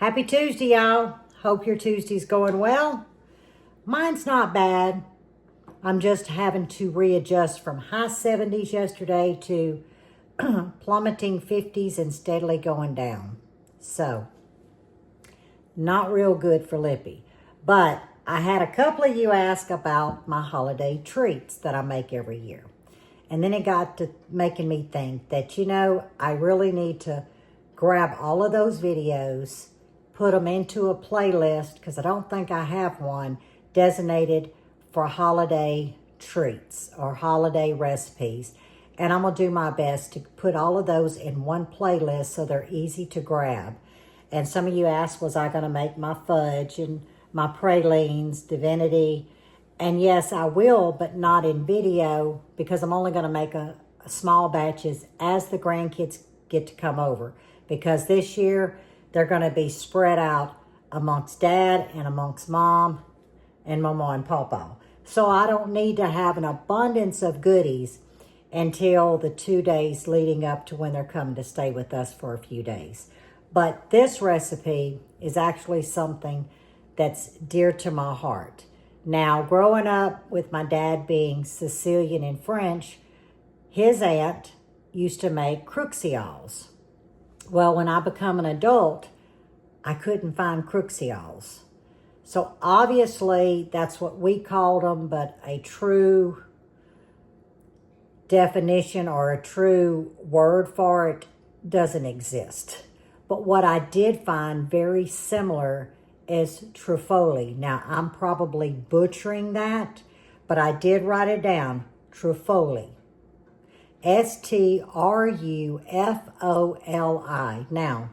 Happy Tuesday, y'all. Hope your Tuesday's going well. Mine's not bad. I'm just having to readjust from high 70s yesterday to plummeting 50s and steadily going down. So, not real good for Lippy. But I had a couple of you ask about my holiday treats that I make every year. And then it got to making me think that, I really need to grab all of those videos, put them into a playlist, because I don't think I have one designated for holiday treats or holiday recipes. And I'm going to do my best to put all of those in one playlist so they're easy to grab. And some of you asked, was I going to make my fudge and my pralines, divinity? And yes, I will, but not in video, because I'm only going to make a small batches as the grandkids get to come over. Because this year, they're going to be spread out amongst Dad and amongst Mom and Mama and Papa. So I don't need to have an abundance of goodies until the 2 days leading up to when they're coming to stay with us for a few days. But this recipe is actually something that's dear to my heart. Now, growing up with my dad being Sicilian and French, his aunt used to make cruxials. Well, when I become an adult, I couldn't find cruxials. So obviously, that's what we called them, but a true definition or a true word for it doesn't exist. But what I did find very similar is Struffoli. Now, I'm probably butchering that, but I did write it down, Struffoli. Struffoli. Now,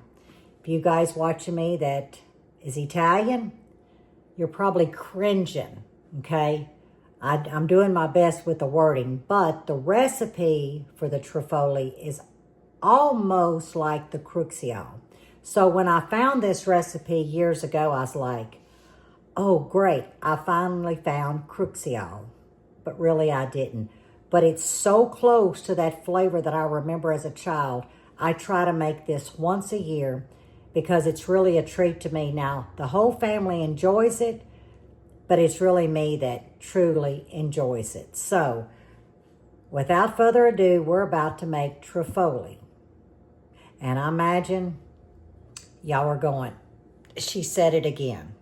if you guys watching me that is Italian, you're probably cringing, okay? I'm doing my best with the wording, but the recipe for the Struffoli is almost like the cruxial. So when I found this recipe years ago, I was like, oh, great, I finally found cruxial. But really, I didn't. But it's so close to that flavor that I remember as a child. I try to make this once a year because it's really a treat to me. Now, the whole family enjoys it, but it's really me that truly enjoys it. So, without further ado, we're about to make Struffoli. And I imagine y'all are going, she said it again.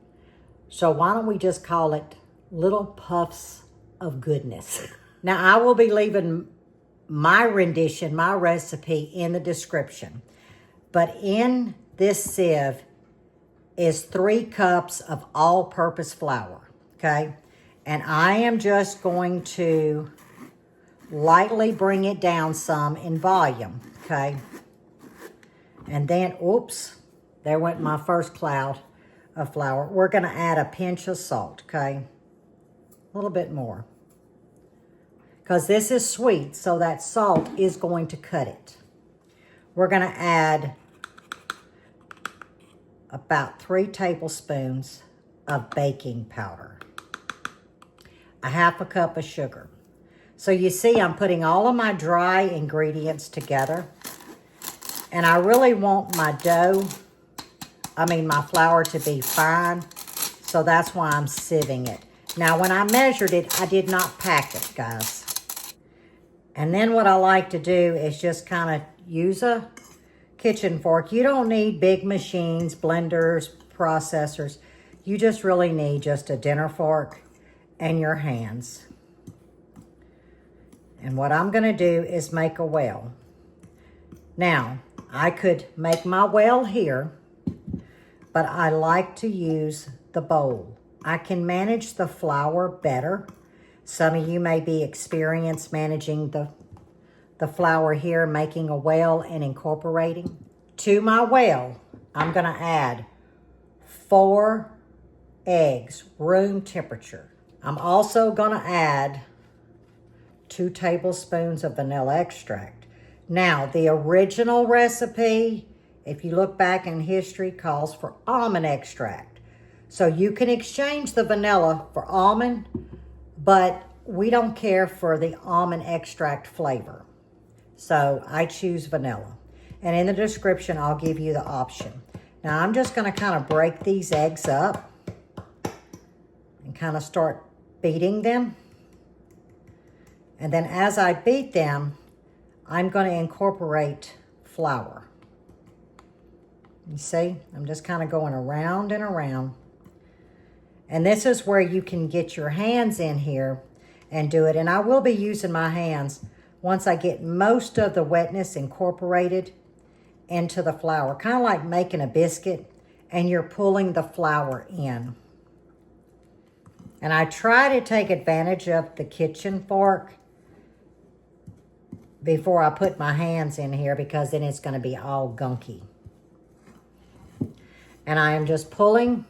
So why don't we just call it Little Puffs of Goodness? Now, I will be leaving my rendition, my recipe in the description. But in this sieve is 3 cups of all-purpose flour, okay? And I am just going to lightly bring it down some in volume, okay? And then, oops, there went my first cloud of flour. We're going to add a pinch of salt, okay? A little bit more. Because this is sweet, so that salt is going to cut it. We're going to add about 3 tablespoons of baking powder. A half a cup of sugar. So you see, I'm putting all of my dry ingredients together. And I really want my my flour to be fine. So that's why I'm sieving it. Now, when I measured it, I did not pack it, guys. And then what I like to do is just kind of use a kitchen fork. You don't need big machines, blenders, processors. You just really need just a dinner fork and your hands. And what I'm going to do is make a well. Now, I could make my well here, but I like to use the bowl. I can manage the flour better. Some of you may be experienced managing the flour here, making a well and incorporating. To my well, I'm going to add 4 eggs, room temperature. I'm also going to add 2 tablespoons of vanilla extract. Now, the original recipe, if you look back in history, calls for almond extract. So you can exchange the vanilla for almond, but we don't care for the almond extract flavor. So I choose vanilla. And in the description, I'll give you the option. Now I'm just going to kind of break these eggs up and kind of start beating them. And then as I beat them, I'm going to incorporate flour. You see, I'm just kind of going around and around. And this is where you can get your hands in here and do it. And I will be using my hands once I get most of the wetness incorporated into the flour. Kind of like making a biscuit and you're pulling the flour in. And I try to take advantage of the kitchen fork before I put my hands in here, because then it's going to be all gunky. And I am just pulling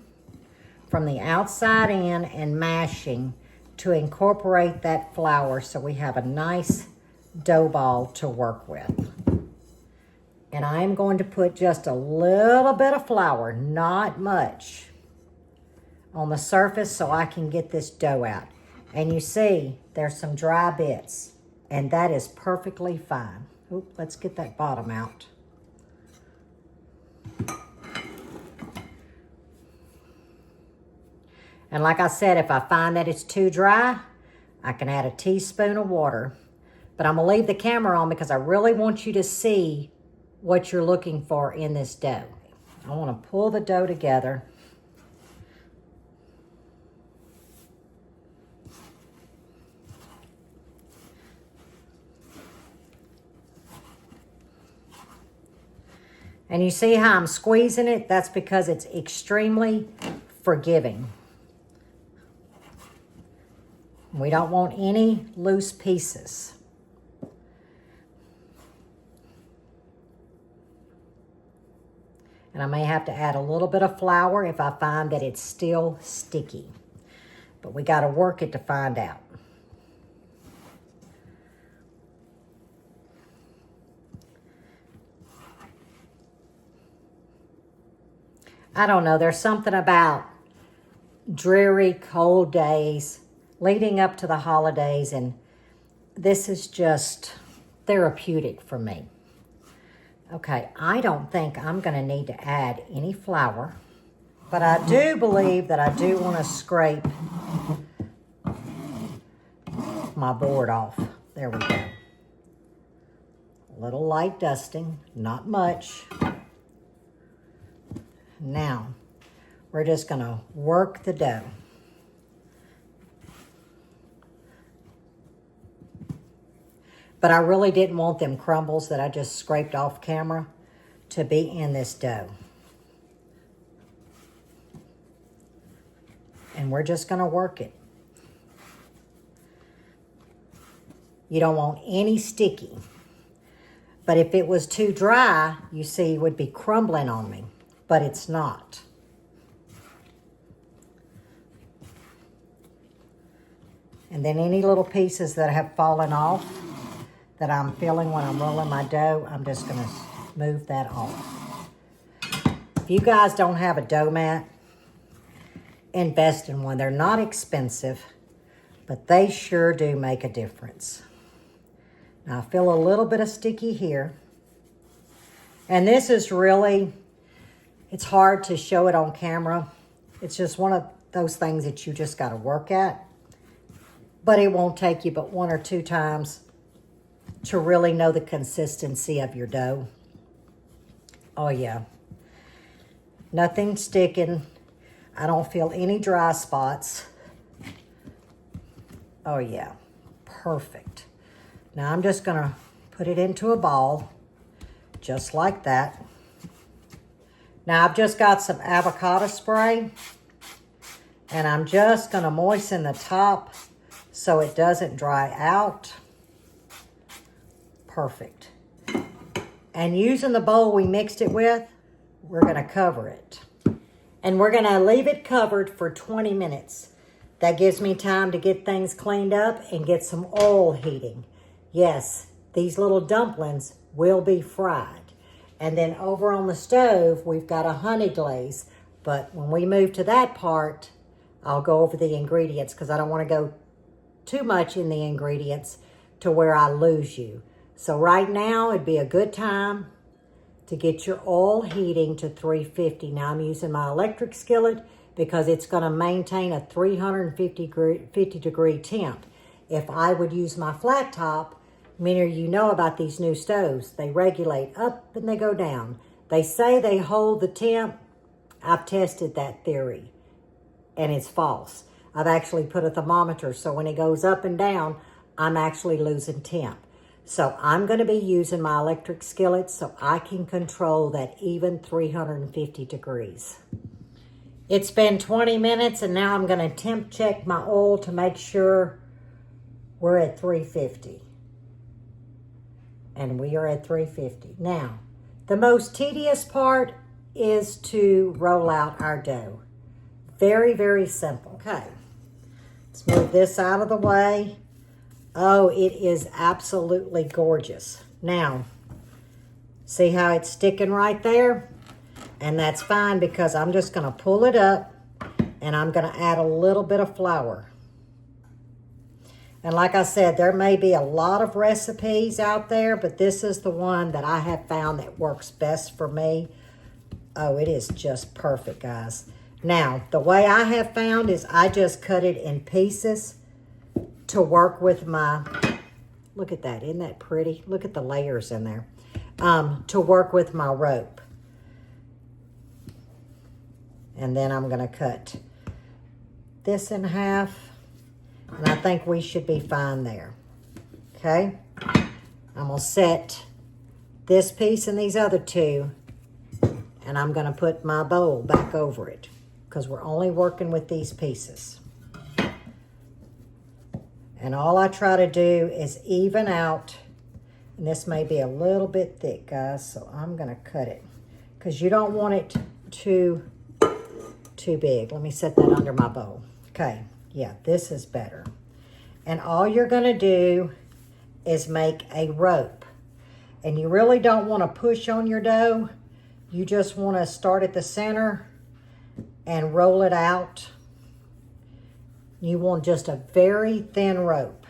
from the outside in and mashing to incorporate that flour so we have a nice dough ball to work with. And I am going to put just a little bit of flour, not much, on the surface so I can get this dough out. And you see, there's some dry bits, and that is perfectly fine. Oop, let's get that bottom out. And like I said, if I find that it's too dry, I can add a teaspoon of water. But I'm gonna leave the camera on because I really want you to see what you're looking for in this dough. I wanna pull the dough together. And you see how I'm squeezing it? That's because it's extremely forgiving. We don't want any loose pieces. And I may have to add a little bit of flour if I find that it's still sticky. But we got to work it to find out. I don't know, there's something about dreary, cold days leading up to the holidays, and this is just therapeutic for me. Okay, I don't think I'm going to need to add any flour, but I do believe that I do want to scrape my board off. There we go. A little light dusting, not much. Now, we're just going to work the dough. But I really didn't want them crumbles that I just scraped off camera to be in this dough. And we're just going to work it. You don't want any sticky. But if it was too dry, you see, it would be crumbling on me. But it's not. And then any little pieces that have fallen off that I'm feeling when I'm rolling my dough, I'm just going to move that off. If you guys don't have a dough mat, invest in one. They're not expensive, but they sure do make a difference. Now I feel a little bit of sticky here. And this is really, it's hard to show it on camera. It's just one of those things that you just got to work at. But it won't take you but 1 or 2 times to really know the consistency of your dough. Oh yeah. Nothing sticking. I don't feel any dry spots. Oh yeah. Perfect. Now I'm just going to put it into a ball. Just like that. Now I've just got some avocado spray. And I'm just going to moisten the top so it doesn't dry out. Perfect. And using the bowl we mixed it with, we're going to cover it. And we're going to leave it covered for 20 minutes. That gives me time to get things cleaned up and get some oil heating. Yes, these little dumplings will be fried. And then over on the stove, we've got a honey glaze. But when we move to that part, I'll go over the ingredients because I don't want to go too much in the ingredients to where I lose you. So right now, it'd be a good time to get your oil heating to 350. Now I'm using my electric skillet because it's going to maintain a 350 degree temp. If I would use my flat top, many of you know about these new stoves. They regulate up and they go down. They say they hold the temp. I've tested that theory and it's false. I've actually put a thermometer so when it goes up and down, I'm actually losing temp. So I'm going to be using my electric skillet so I can control that even 350 degrees. It's been 20 minutes and now I'm going to temp check my oil to make sure we're at 350. And we are at 350. Now, the most tedious part is to roll out our dough. Very, very simple. Okay, let's move this out of the way. Oh, it is absolutely gorgeous. Now, see how it's sticking right there? And that's fine because I'm just going to pull it up and I'm going to add a little bit of flour. And like I said, there may be a lot of recipes out there, but this is the one that I have found that works best for me. Oh, it is just perfect, guys. Now, the way I have found is I just cut it in pieces to work with my, look at that, isn't that pretty? Look at the layers in there. To work with my rope. And then I'm going to cut this in half. And I think we should be fine there. Okay? I'm going to set this piece and these other two. And I'm going to put my bowl back over it. Because we're only working with these pieces. And all I try to do is even out. And this may be a little bit thick, guys. So I'm going to cut it. Because you don't want it too big. Let me set that under my bowl. Okay. Yeah, this is better. And all you're going to do is make a rope. And you really don't want to push on your dough. You just want to start at the center and roll it out. You want just a very thin rope.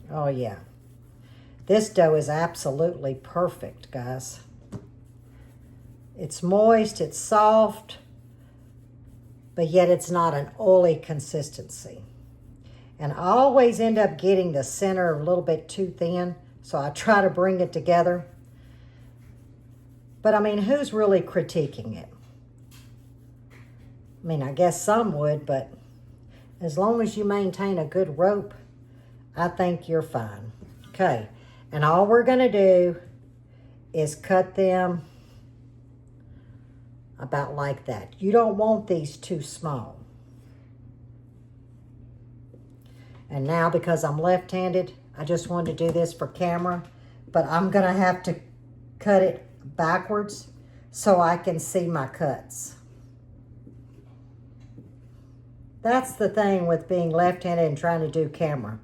Oh yeah. This dough is absolutely perfect, guys. It's moist, it's soft, but yet it's not an oily consistency. And I always end up getting the center a little bit too thin, so I try to bring it together. But I mean, who's really critiquing it? I mean, I guess some would, but as long as you maintain a good rope, I think you're fine. Okay, and all we're gonna do is cut them about like that. You don't want these too small. And now, because I'm left-handed, I just wanted to do this for camera, but I'm gonna have to cut it backwards so I can see my cuts. That's the thing with being left-handed and trying to do camera.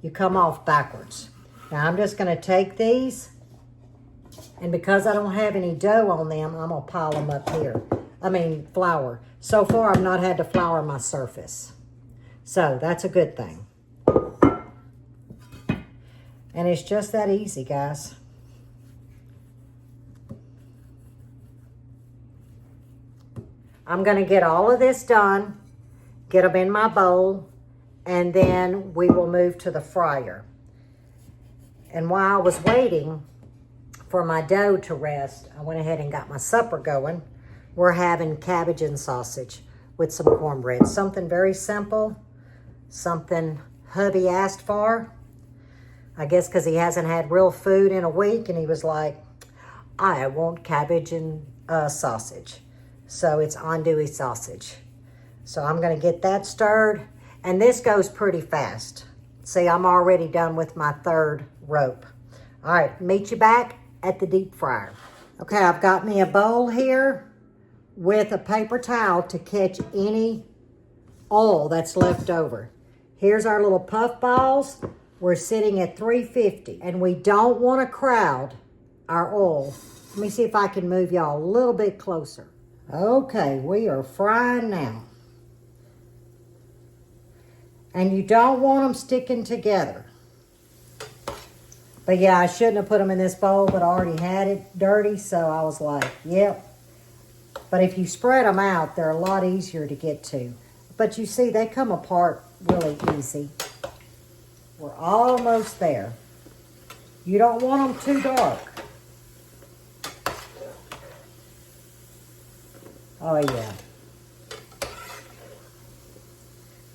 You come off backwards. Now I'm just going to take these, and because I don't have any dough on them, I'm going to pile them up here. I mean flour. So far I've not had to flour my surface. So that's a good thing. And it's just that easy, guys. I'm going to get all of this done, get them in my bowl, and then we will move to the fryer. And while I was waiting for my dough to rest, I went ahead and got my supper going. We're having cabbage and sausage with some cornbread. Something very simple, something hubby asked for. I guess because he hasn't had real food in a week, and he was like, I want cabbage and sausage. So it's andouille sausage. So I'm going to get that stirred. And this goes pretty fast. See, I'm already done with my third rope. All right, meet you back at the deep fryer. Okay, I've got me a bowl here with a paper towel to catch any oil that's left over. Here's our little puff balls. We're sitting at 350, and we don't want to crowd our oil. Let me see if I can move y'all a little bit closer. Okay, we are frying now. And you don't want them sticking together. But yeah, I shouldn't have put them in this bowl, but I already had it dirty, so I was like, yep. But if you spread them out, they're a lot easier to get to. But you see, they come apart really easy. We're almost there. You don't want them too dark. Oh, yeah.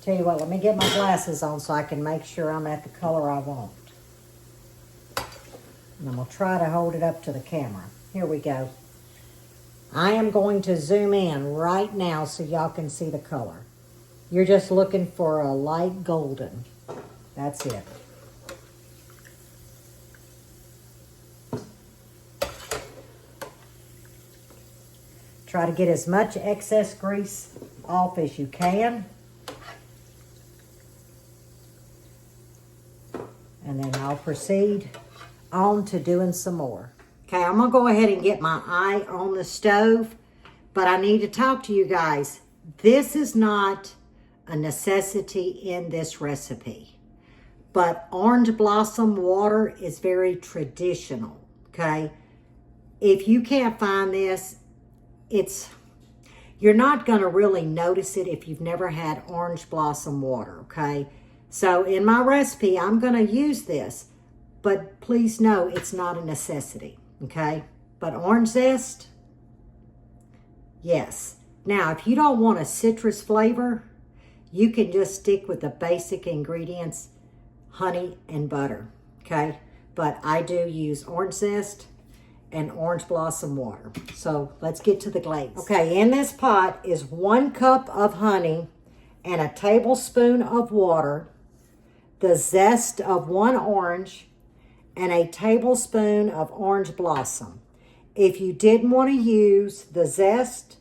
Tell you what, let me get my glasses on so I can make sure I'm at the color I want. And I'm going to try to hold it up to the camera. Here we go. I am going to zoom in right now so y'all can see the color. You're just looking for a light golden. That's it. Try to get as much excess grease off as you can. And then I'll proceed on to doing some more. Okay, I'm gonna go ahead and get my eye on the stove, but I need to talk to you guys. This is not a necessity in this recipe, but orange blossom water is very traditional, okay? If you can't find this, you're not gonna really notice it if you've never had orange blossom water, okay? So in my recipe, I'm gonna use this, but please know it's not a necessity, okay? But orange zest, yes. Now, if you don't want a citrus flavor, you can just stick with the basic ingredients, honey and butter, okay? But I do use orange zest and orange blossom water. So let's get to the glaze. Okay, in this pot is 1 cup of honey and a tablespoon of water, the zest of 1 orange, and a tablespoon of orange blossom. If you didn't want to use the zest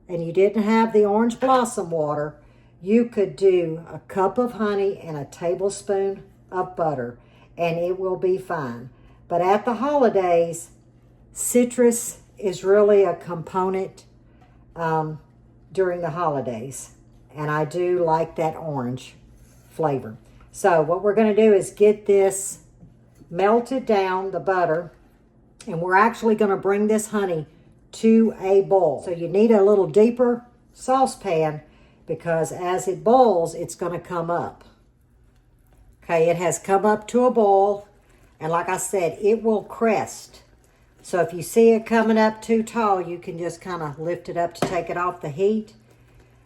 and you didn't have the orange blossom water, you could do a cup of honey and a tablespoon of butter, and it will be fine. But at the holidays, citrus is really a component during the holidays, and I do like that orange flavor. So what we're going to do is get this melted down, the butter, and we're actually going to bring this honey to a boil. So you need a little deeper saucepan because as it boils, it's going to come up. Okay, it has come up to a boil, and like I said, it will crest. So if you see it coming up too tall, you can just kind of lift it up to take it off the heat.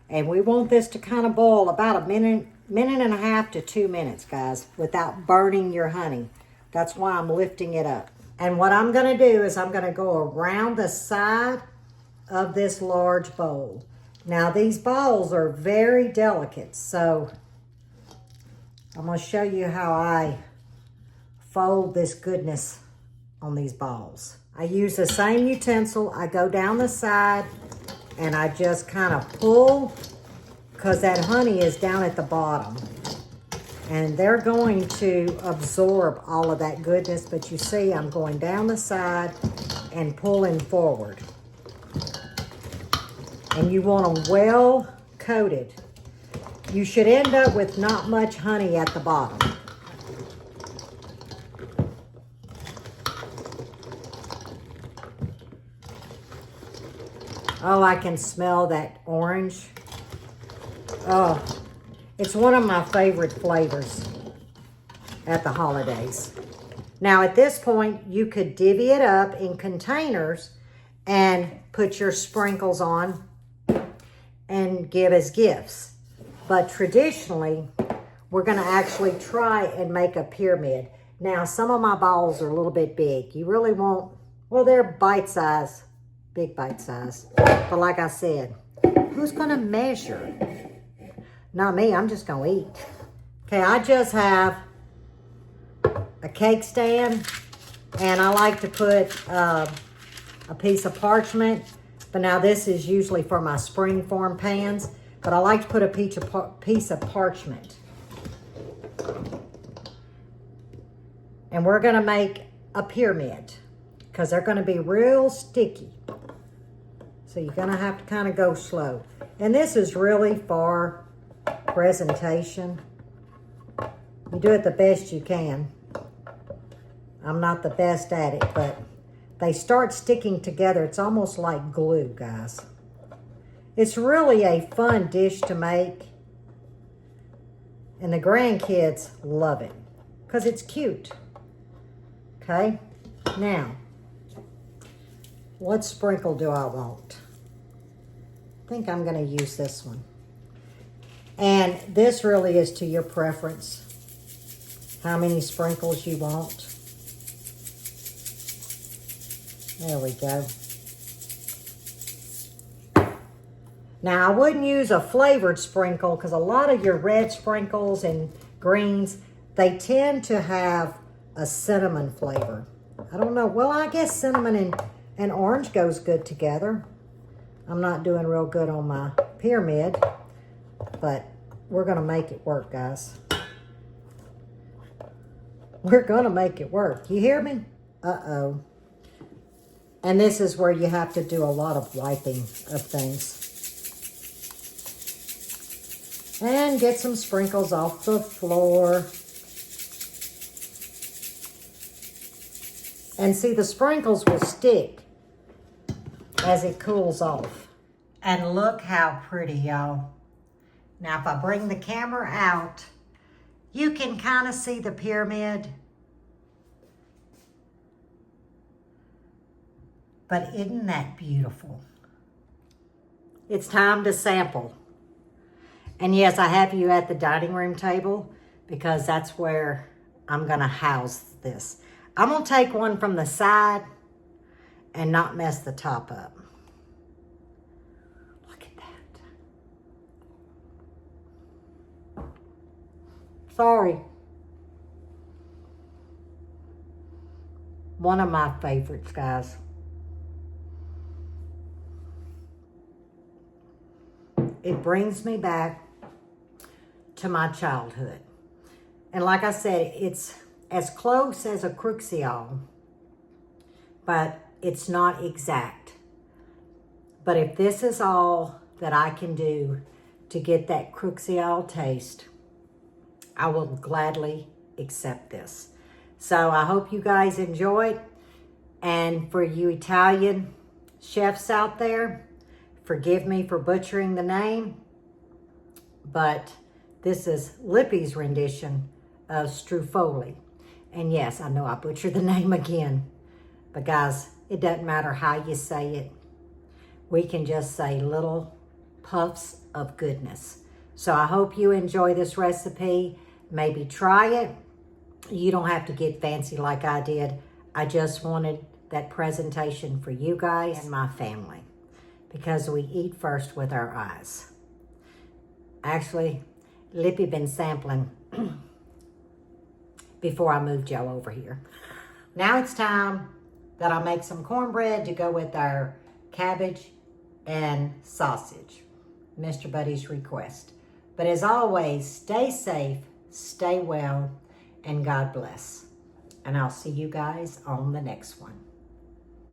And we want this to kind of boil about a minute and a half to 2 minutes, guys, without burning your honey. That's why I'm lifting it up. And what I'm going to do is I'm going to go around the side of this large bowl. Now, these bowls are very delicate, so I'm going to show you how I fold this goodness on these balls. I use the same utensil. I go down the side and I just kind of pull because that honey is down at the bottom. And they're going to absorb all of that goodness, but you see I'm going down the side and pulling forward. And you want them well coated. You should end up with not much honey at the bottom. Oh, I can smell that orange. Oh, it's one of my favorite flavors at the holidays. Now, at this point, you could divvy it up in containers and put your sprinkles on and give as gifts. But traditionally, we're going to actually try and make a pyramid. Now, some of my balls are a little bit big. You really won't, well, they're bite size, big bite size. But like I said, who's going to measure? Not me, I'm just going to eat. Okay, I just have a cake stand, and I like to put a piece of parchment. But now this is usually for my springform pans, but I like to put a piece of parchment. And we're going to make a pyramid because they're going to be real sticky. So you're going to have to kind of go slow. And this is really for presentation. You do it the best you can. I'm not the best at it, but they start sticking together. It's almost like glue, guys. It's really a fun dish to make. And the grandkids love it because it's cute. Okay, now, what sprinkle do I want? I think I'm going to use this one. And this really is to your preference, how many sprinkles you want. There we go. Now, I wouldn't use a flavored sprinkle because a lot of your red sprinkles and greens, they tend to have a cinnamon flavor. I don't know. Well, I guess cinnamon and orange goes good together. I'm not doing real good on my pyramid, but we're going to make it work, guys. We're going to make it work. You hear me? Uh-oh. And this is where you have to do a lot of wiping of things. And get some sprinkles off the floor. And see, the sprinkles will stick as it cools off. And look how pretty, y'all. Now, if I bring the camera out, you can kind of see the pyramid. But isn't that beautiful? It's time to sample. And yes, I have you at the dining room table because that's where I'm going to house this. I'm going to take one from the side and not mess the top up. Look at that. Sorry. One of my favorites, guys. It brings me back to my childhood. And like I said, it's as close as a cruxial, but it's not exact. But if this is all that I can do to get that cruxial taste, I will gladly accept this. So I hope you guys enjoyed. And for you Italian chefs out there, forgive me for butchering the name, but this is Lippy's rendition of Struffoli. And yes, I know I butchered the name again, but guys, it doesn't matter how you say it. We can just say little puffs of goodness. So I hope you enjoy this recipe. Maybe try it. You don't have to get fancy like I did. I just wanted that presentation for you guys and my family, because we eat first with our eyes. Actually, Lippy been sampling before I moved Joe over here. Now it's time that I make some cornbread to go with our cabbage and sausage, Mr. Buddy's request. But as always, stay safe, stay well, and God bless. And I'll see you guys on the next one.